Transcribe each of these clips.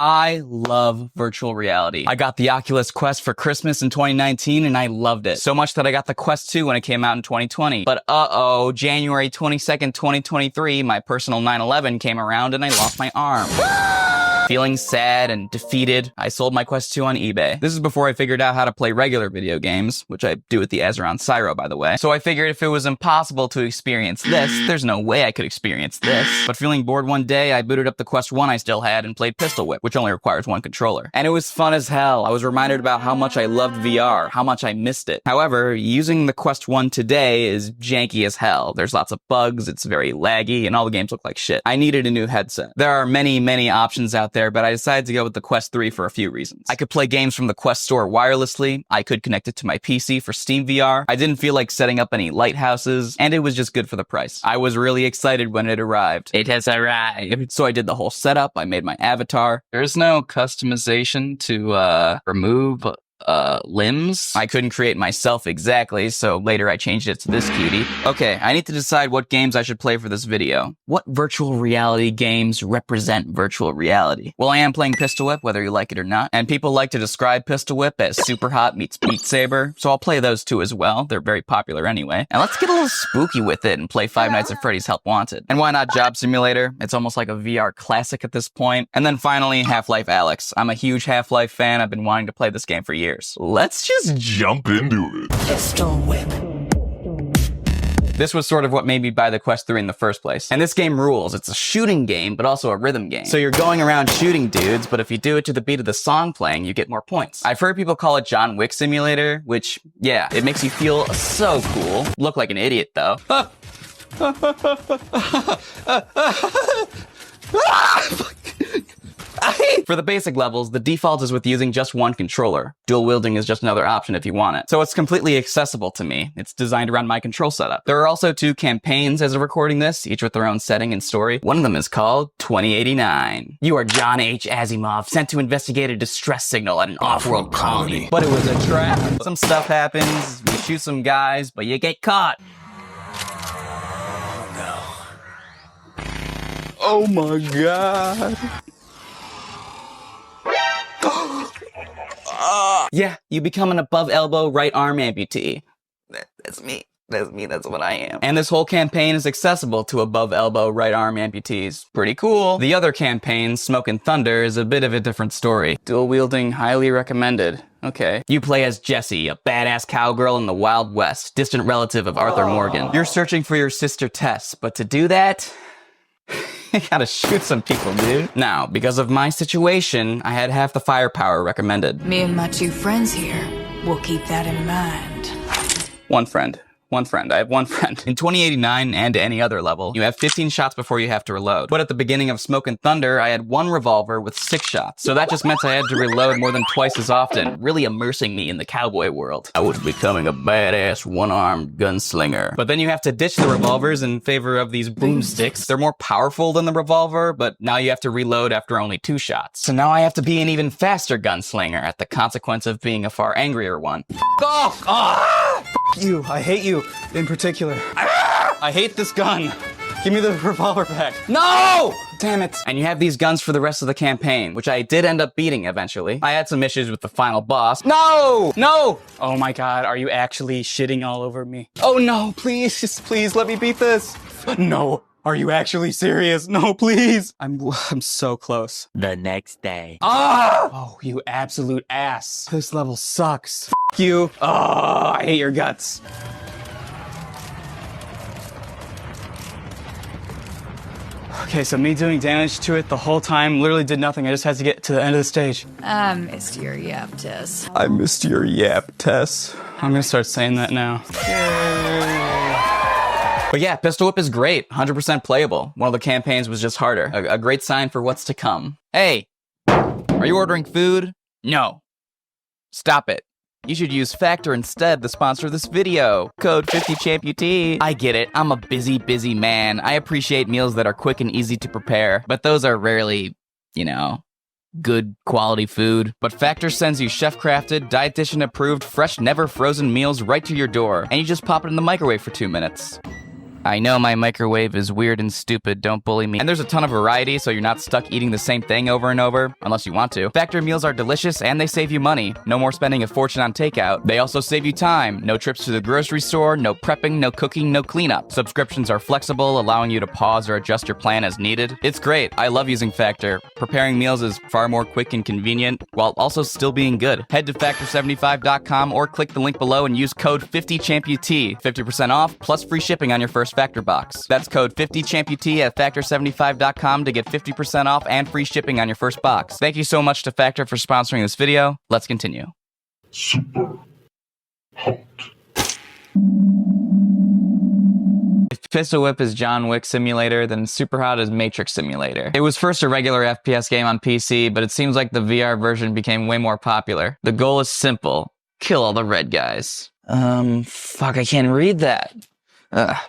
I love virtual reality. I got the Oculus Quest for Christmas in 2019 and I loved it. So much that I got the Quest 2 when it came out in 2020. But January 22nd, 2023, my personal 9/11 came around and I lost my arm. Feeling sad and defeated, I sold my Quest 2 on eBay. This is before I figured out how to play regular video games, which I do with the Azeron Syro, by the way. So I figured if it was impossible to experience this, there's no way I could experience this. But feeling bored one day, I booted up the Quest 1 I still had and played Pistol Whip, which only requires one controller. And it was fun as hell. I was reminded about how much I loved VR, how much I missed it. However, using the Quest 1 today is janky as hell. There's lots of bugs, it's very laggy, and all the games look like shit. I needed a new headset. There are many options out there, but I decided to go with the Quest 3 for a few reasons. I could play games from the Quest store wirelessly, I could connect it to my PC for Steam VR, I didn't feel like setting up any lighthouses, and it was just good for the price. I was really excited when it arrived. It has arrived. So I did the whole setup, I made my avatar. There's no customization to remove limbs. I couldn't create myself exactly, so later I changed it to this cutie. Okay, I need to decide what games I should play for this video. What virtual reality games represent virtual reality? Well, I am playing Pistol Whip, whether you like it or not, and people like to describe Pistol Whip as Super Hot meets Beat Saber, so I'll play those two as well. They're very popular anyway. And let's get a little spooky with it and play Five Nights at Freddy's Help Wanted. And why not Job Simulator? It's almost like a VR classic at this point. And then finally, Half-Life Alyx. I'm a huge Half-Life fan. I've been wanting to play this game for years. Let's just jump into it. Pistol Whip. This was sort of what made me buy the Quest 3 in the first place. And this game rules. It's a shooting game, but also a rhythm game. So you're going around shooting dudes, but if you do it to the beat of the song playing, you get more points. I've heard people call it John Wick Simulator, which, yeah, it makes you feel so cool. Look like an idiot, though. For the basic levels, the default is with using just one controller. Dual wielding is just another option if you want it. So it's completely accessible to me. It's designed around my control setup. There are also 2 campaigns as of recording this, each with their own setting and story. One of them is called 2089. You are John H. Asimov, sent to investigate a distress signal at an off-world colony. But it was a trap. Some stuff happens, you shoot some guys, but you get caught. Oh my god. Yeah, you become an above elbow right arm amputee. That's me. That's what I am. And this whole campaign is accessible to above elbow right arm amputees. Pretty cool. The other campaign, Smoke and Thunder, is a bit of a different story. Dual wielding, highly recommended. Okay. You play as Jessie, a badass cowgirl in the Wild West, distant relative of Arthur Morgan. You're searching for your sister Tess, but to do that, you gotta shoot some people, dude. Now, because of my situation, I had half the firepower recommended. Me and my 2 friends here will keep that in mind. One friend. I have one friend. In 2089 and any other level, you have 15 shots before you have to reload. But at the beginning of Smoke and Thunder, I had 1 revolver with 6 shots. So that just meant I had to reload more than twice as often, really immersing me in the cowboy world. I was becoming a badass one-armed gunslinger. But then you have to ditch the revolvers in favor of these boomsticks. They're more powerful than the revolver, but now you have to reload after only 2 shots. So now I have to be an even faster gunslinger at the consequence of being a far angrier one. You, I hate you in particular. I hate this gun. Give me the revolver back. No! Damn it. And you have these guns for the rest of the campaign, which I did end up beating eventually. I had some issues with the final boss. No! No! Oh my god, are you actually shitting all over me? Oh no, please, just please let me beat this. No. Are you actually serious? No, please. I'm so close. The next day. Ah! Oh, you absolute ass. This level sucks. F you. Oh, I hate your guts. Okay, so me doing damage to it the whole time literally did nothing. I just had to get to the end of the stage. I missed your yap, Tess. I missed your yap, Tess. I'm gonna start saying that now. But yeah, Pistol Whip is great, 100% playable. One of the campaigns was just harder. A great sign for what's to come. Hey, are you ordering food? No. Stop it. You should use Factor instead, the sponsor of this video. Code 50CHAMPUT. I get it, I'm a busy man. I appreciate meals that are quick and easy to prepare, but those are rarely, you know, good quality food. But Factor sends you chef-crafted, dietitian-approved, fresh, never frozen meals right to your door, and you just pop it in the microwave for 2 minutes. I know my microwave is weird and stupid, don't bully me. And there's a ton of variety, so you're not stuck eating the same thing over and over, unless you want to. Factor meals are delicious and they save you money. No more spending a fortune on takeout. They also save you time. No trips to the grocery store, no prepping, no cooking, no cleanup. Subscriptions are flexible, allowing you to pause or adjust your plan as needed. It's great. I love using Factor. Preparing meals is far more quick and convenient, while also still being good. Head to Factor75.com or click the link below and use code 50ChampUT. 50% off, plus free shipping on your first Factor box. That's code 50ChampUT at Factor75.com to get 50% off and free shipping on your first box. Thank you so much to Factor for sponsoring this video. Let's continue. Super hot. If Pistol Whip is John Wick Simulator, then Superhot is Matrix Simulator. It was first a regular FPS game on PC, but it seems like the VR version became way more popular. The goal is simple. Kill all the red guys. Fuck, I can't read that.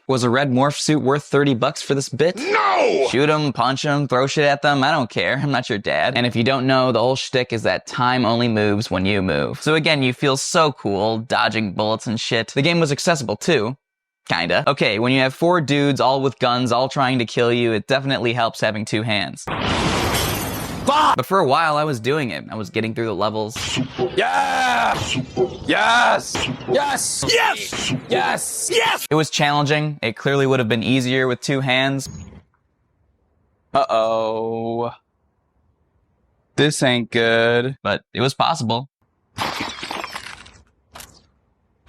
Was a red morph suit worth $30 for this bit? No! Shoot them, punch them, throw shit at them, I don't care. I'm not your dad. And if you don't know, the whole shtick is that time only moves when you move. So again, you feel so cool, dodging bullets and shit. The game was accessible too. Kinda. Okay, when you have 4 dudes all with guns, all trying to kill you, it definitely helps having 2 hands. But for a while, I was doing it. I was getting through the levels. Yeah! Yes! Yes! Yes! Yes! Yes! It was challenging. It clearly would have been easier with 2 hands. Uh-oh. This ain't good. But it was possible.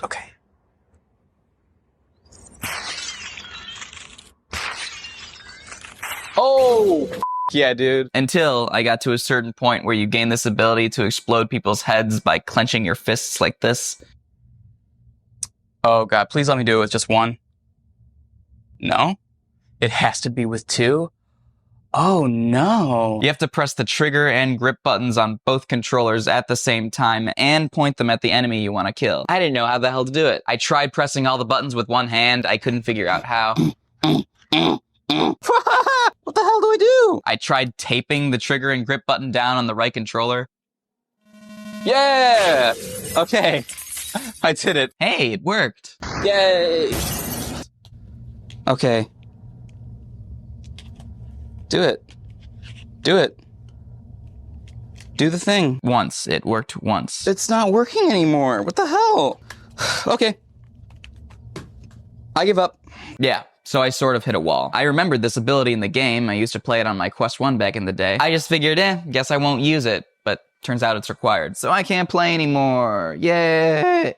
Okay. Oh! Yeah, dude. Until I got to a certain point where you gain this ability to explode people's heads by clenching your fists like this. Oh god, please let me do it with just 1. No? It has to be with 2? Oh no. You have to press the trigger and grip buttons on both controllers at the same time and point them at the enemy you want to kill. I didn't know how the hell to do it. I tried pressing all the buttons with 1 hand. I couldn't figure out how. What the hell do I do? I tried taping the trigger and grip button down on the right controller. Yeah! Okay. I did it. Hey, it worked. Yay! Okay. Do it. Do it. Do the thing. Once. It worked once. It's not working anymore. What the hell? Okay. I give up. Yeah. So I sort of hit a wall. I remembered this ability in the game. I used to play it on my Quest 1 back in the day. I just figured, guess I won't use it. But turns out it's required. So I can't play anymore. Yay!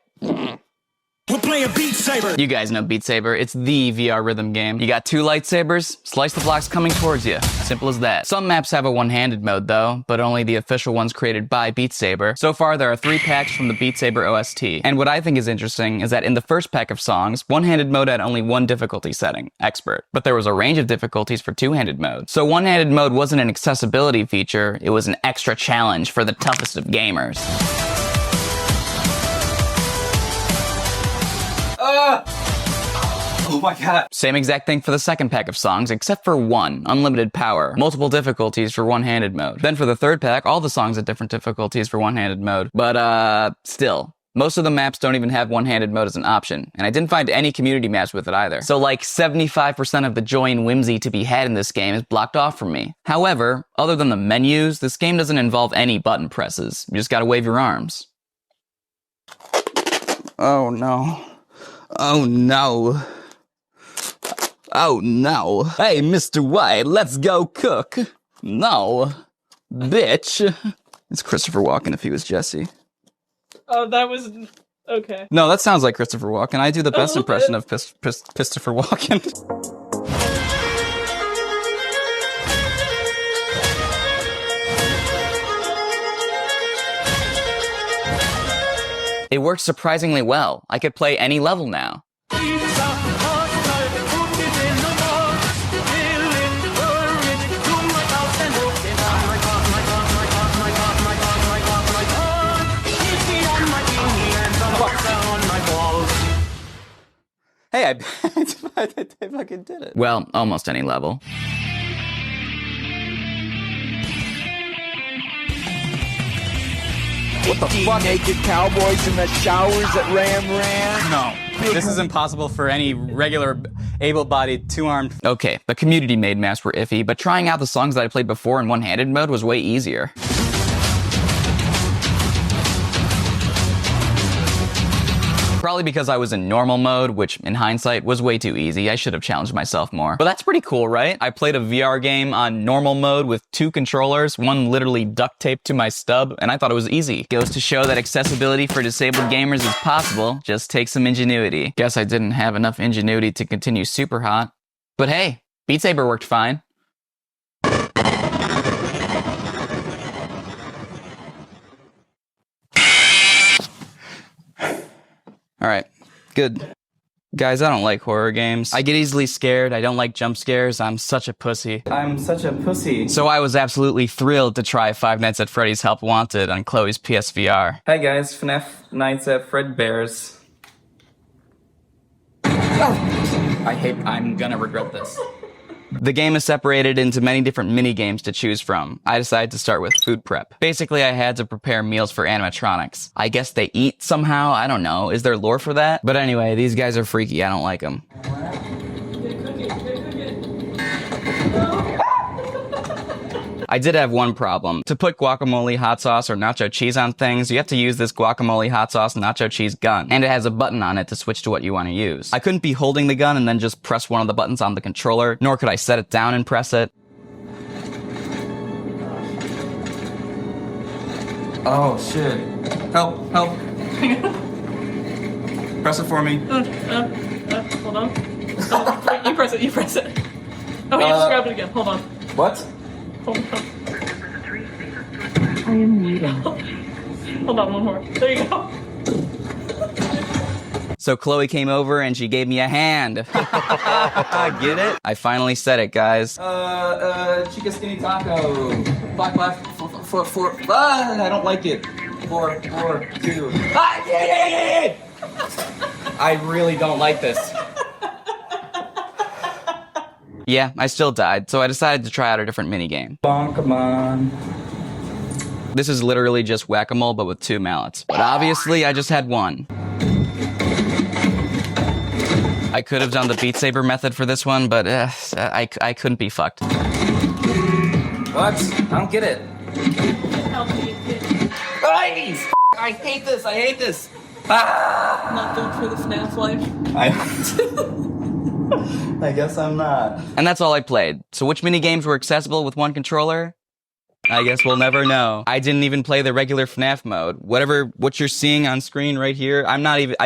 We're playing Beat Saber. You guys know Beat Saber. It's the VR rhythm game. You got 2 lightsabers, slice the blocks coming towards you. Simple as that. Some maps have a one-handed mode though, but only the official ones created by Beat Saber. So far, there are 3 packs from the Beat Saber OST. And what I think is interesting is that in the first pack of songs, one-handed mode had only 1 difficulty setting, Expert. But there was a range of difficulties for 2-handed mode. So one-handed mode wasn't an accessibility feature, it was an extra challenge for the toughest of gamers. Oh my god. Same exact thing for the second pack of songs, except for 1, unlimited power. Multiple difficulties for one-handed mode. Then for the third pack, all the songs had different difficulties for one-handed mode. But, still. Most of the maps don't even have one-handed mode as an option, and I didn't find any community maps with it either. So like 75% of the joy and whimsy to be had in this game is blocked off from me. However, other than the menus, this game doesn't involve any button presses. You just gotta wave your arms. Oh no. Oh no. Oh no. Hey, Mr. White, let's go cook. No. Bitch. It's Christopher Walken if he was Jesse. Oh, that was... okay. No, that sounds like Christopher Walken. I do the best impression of Christopher Walken. It works surprisingly well. I could play any level now. Hey, I fucking did it. Well, almost any level. What the fuck? Naked cowboys in the showers at Ram Ran? No. This is impossible for any regular able-bodied, two-armed. Okay, the community made maps were iffy, but trying out the songs that I played before in one-handed mode was way easier. Probably because I was in normal mode, which in hindsight was way too easy. I should have challenged myself more. But that's pretty cool, right? I played a VR game on normal mode with 2 controllers, one literally duct taped to my stub, and I thought it was easy. Goes to show that accessibility for disabled gamers is possible, just take some ingenuity. Guess I didn't have enough ingenuity to continue super hot. But hey, Beat Saber worked fine. Alright, good. Guys, I don't like horror games. I get easily scared, I don't like jump scares, I'm such a pussy. I'm such a pussy. So I was absolutely thrilled to try Five Nights at Freddy's Help Wanted on Chloe's PSVR. Hi guys, FNAF Nights at Fredbear's. I'm gonna regret this. The game is separated into many different mini-games to choose from. I decided to start with food prep. Basically, I had to prepare meals for animatronics. I guess they eat somehow, I don't know. Is there lore for that? But anyway, these guys are freaky, I don't like them. I did have one problem. To put guacamole, hot sauce, or nacho cheese on things, you have to use this guacamole, hot sauce, nacho cheese gun. And it has a button on it to switch to what you want to use. I couldn't be holding the gun and then just press one of the buttons on the controller, nor could I set it down and press it. Oh shit. Help, help. Press it for me. Hold on. Oh, wait, you press it. Oh, you just grabbed it again. Hold on. What? Hold on. I am waiting. Hold on, one more. There you go. So Chloe came over and she gave me a hand. Get it? I finally said it, guys. Chica Skinny Taco. 4, I don't like it. 4, 2. Yeah. I really don't like this. Yeah, I still died, so I decided to try out a different minigame. Bonkamon. This is literally just whack-a-mole, but with 2 mallets. But obviously, I just had one. I could have done the Beat Saber method for this one, but I couldn't be fucked. What? I don't get it. Help me. I hate this! Not good for the FNAF life. I guess I'm not. And that's all I played. So which minigames were accessible with one controller? I guess we'll never know. I didn't even play the regular FNAF mode. What you're seeing on screen right here, I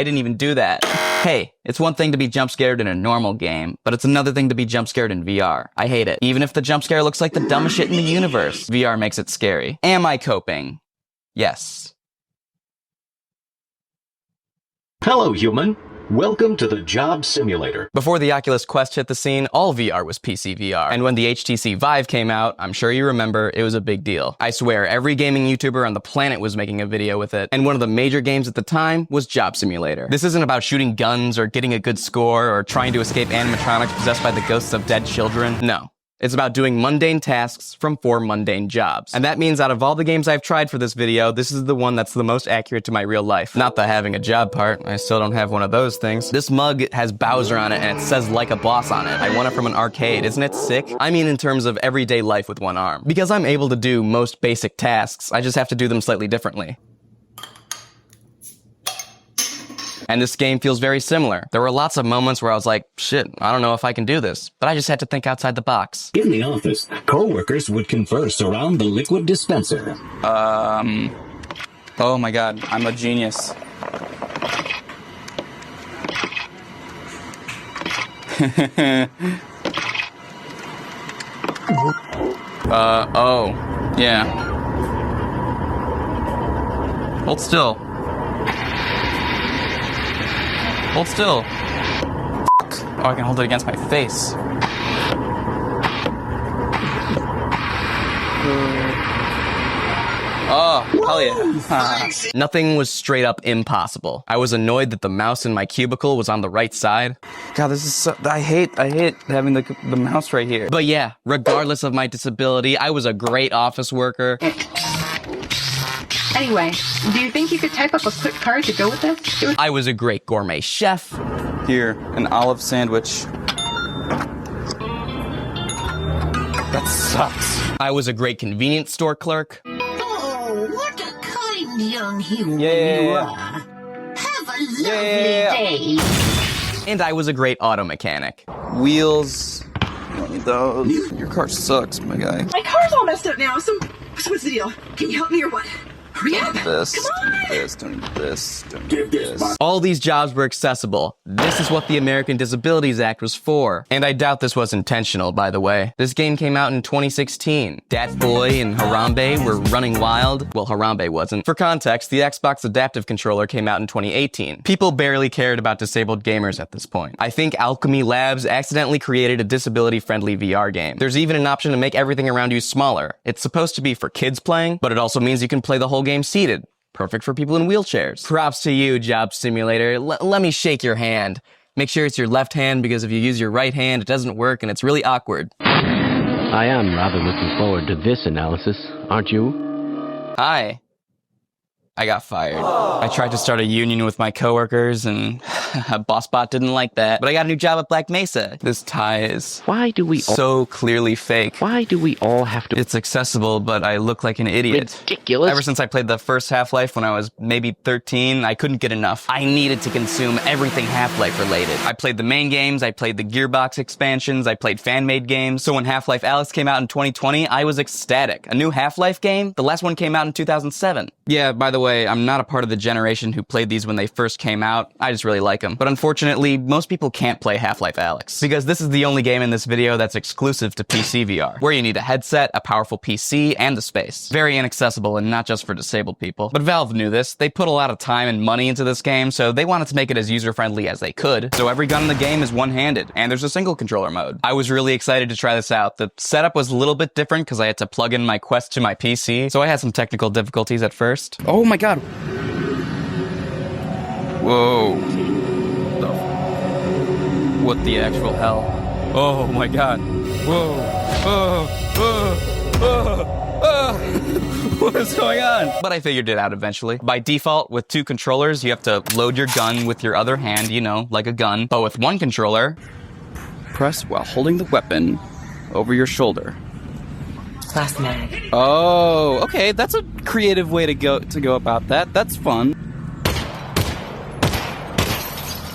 didn't even do that. Hey, it's one thing to be jump scared in a normal game, but it's another thing to be jump scared in VR. I hate it. Even if the jump scare looks like the dumbest shit in the universe, VR makes it scary. Am I coping? Yes. Hello, human. Welcome to the Job Simulator. Before the Oculus Quest hit the scene, all VR was PC VR. And when the HTC Vive came out, I'm sure you remember, it was a big deal. I swear, every gaming YouTuber on the planet was making a video with it. And one of the major games at the time was Job Simulator. This isn't about shooting guns or getting a good score or trying to escape animatronics possessed by the ghosts of dead children. No. It's about doing mundane tasks from 4 mundane jobs. And that means out of all the games I've tried for this video, this is the one that's the most accurate to my real life. Not the having a job part, I still don't have one of those things. This mug has Bowser on it and it says like a boss on it. I won it from an arcade, isn't it sick? I mean in terms of everyday life with one arm. Because I'm able to do most basic tasks, I just have to do them slightly differently. And this game feels very similar. There were lots of moments where I was like, shit, I don't know if I can do this. But I just had to think outside the box. In the office, co-workers would converse around the liquid dispenser. Oh my god, I'm a genius. Oh, yeah. Hold still. Hold still. Oh, I can hold it against my face. Oh, hell yeah. Nothing was straight up impossible. I was annoyed that the mouse in my cubicle was on the right side. God, this is so... I hate having the mouse right here. But yeah, regardless of my disability, I was a great office worker. Anyway, do you think you could type up a quick card to go with this? I was a great gourmet chef. Here, an olive sandwich. That sucks. I was a great convenience store clerk. Oh, what a kind young human Yeah. you are. Have a lovely Yeah. day. And I was a great auto mechanic. Wheels. You don't need those. Your car sucks, my guy. My car's all messed up now, so what's the deal? Can you help me or what? Hurry up. This, Come on. this, don't need this, don't need this. All these jobs were accessible. This is what the American Disabilities Act was for. And I doubt this was intentional, by the way. This game came out in 2016. Dat Boy and Harambe were running wild. Well, Harambe wasn't. For context, the Xbox Adaptive Controller came out in 2018. People barely cared about disabled gamers at this point. I think Alchemy Labs accidentally created a disability-friendly VR game. There's even an option to make everything around you smaller. It's supposed to be for kids playing, but it also means you can play the whole game seated. Perfect for people in wheelchairs. Props to you, Job Simulator. Let me shake your hand. Make sure it's your left hand, because if you use your right hand, it doesn't work and it's really awkward. I am rather looking forward to this analysis, aren't you? Hi. I got fired. I tried to start a union with my coworkers and BossBot didn't like that. But I got a new job at Black Mesa. This tie is Why do we all, so clearly fake. why do we all have to... It's accessible, but I look like an idiot. Ridiculous. Ever since I played the first Half-Life when I was maybe 13, I couldn't get enough. I needed to consume everything Half-Life related. I played the main games, I played the Gearbox expansions, I played fan-made games. So when Half-Life Alyx came out in 2020, I was ecstatic. A new Half-Life game? The last one came out in 2007. Yeah, by the way, I'm not a part of the generation who played these when they first came out. I just really like them. But unfortunately, most people can't play Half-Life Alyx, because this is the only game in this video that's exclusive to PC VR, where you need a headset, a powerful PC, and the space. Very inaccessible and not just for disabled people. But Valve knew this. They put a lot of time and money into this game, so they wanted to make it as user-friendly as they could. So every gun in the game is one-handed, and there's a single controller mode. I was really excited to try this out. The setup was a little bit different because I had to plug in my Quest to my PC, so I had some technical difficulties at first. Oh my god. Whoa. What the actual hell? Oh my god. Whoa. What is going on? But I figured it out eventually. By default, with two controllers, you have to load your gun with your other hand, you know, like a gun. But with one controller, press while holding the weapon over your shoulder. Last mag. Oh, okay, that's a creative way to go about that. That's fun.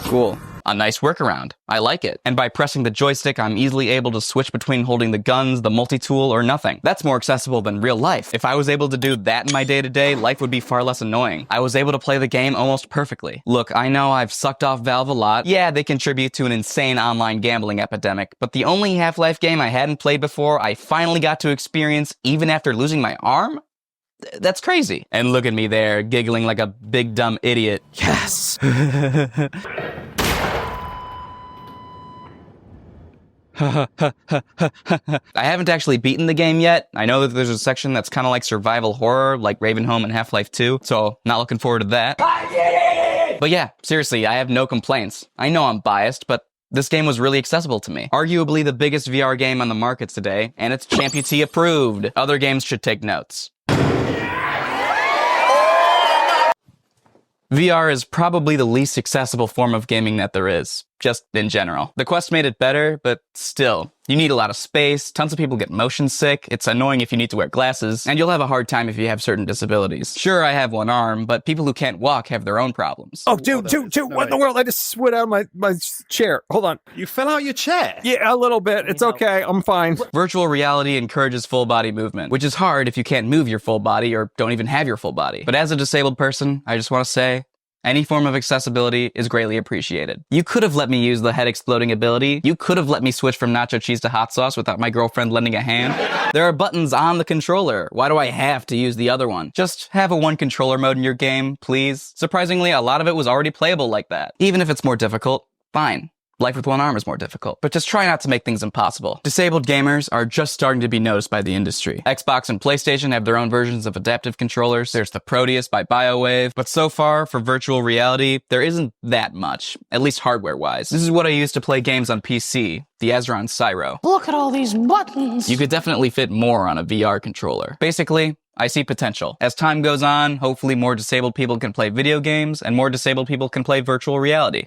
Cool. A nice workaround. I like it. And by pressing the joystick, I'm easily able to switch between holding the guns, the multi-tool, or nothing. That's more accessible than real life. If I was able to do that in my day-to-day, life would be far less annoying. I was able to play the game almost perfectly. Look, I know I've sucked off Valve a lot. Yeah, they contribute to an insane online gambling epidemic, but the only Half-Life game I hadn't played before, I finally got to experience even after losing my arm? That's crazy. And look at me there, giggling like a big dumb idiot. Yes! I haven't actually beaten the game yet. I know that there's a section that's kind of like survival horror, like Ravenholm and Half-Life 2, so not looking forward to that. But yeah, seriously, I have no complaints. I know I'm biased, but this game was really accessible to me. Arguably the biggest VR game on the market today, and it's Champutee approved. Other games should take notes. VR is probably the least accessible form of gaming that there is, just in general. The Quest made it better, but still, you need a lot of space, tons of people get motion sick, it's annoying if you need to wear glasses, and you'll have a hard time if you have certain disabilities. Sure, I have one arm, but people who can't walk have their own problems. Oh, dude, what in the world? I just slid out of my chair. Hold on. You fell out your chair? Yeah, a little bit. It's okay. I'm fine. Virtual reality encourages full body movement, which is hard if you can't move your full body or don't even have your full body. But as a disabled person, I just want to say, any form of accessibility is greatly appreciated. You could have let me use the head exploding ability. You could have let me switch from nacho cheese to hot sauce without my girlfriend lending a hand. There are buttons on the controller. Why do I have to use the other one? Just have a one controller mode in your game, please. Surprisingly, a lot of it was already playable like that. Even if it's more difficult, fine. Life with one arm is more difficult, but just try not to make things impossible. Disabled gamers are just starting to be noticed by the industry. Xbox and PlayStation have their own versions of adaptive controllers. There's the Proteus by BioWave, but so far, for virtual reality, there isn't that much, at least hardware-wise. This is what I use to play games on PC, the Azron Cyro. Look at all these buttons. You could definitely fit more on a VR controller. Basically, I see potential. As time goes on, hopefully more disabled people can play video games, and more disabled people can play virtual reality.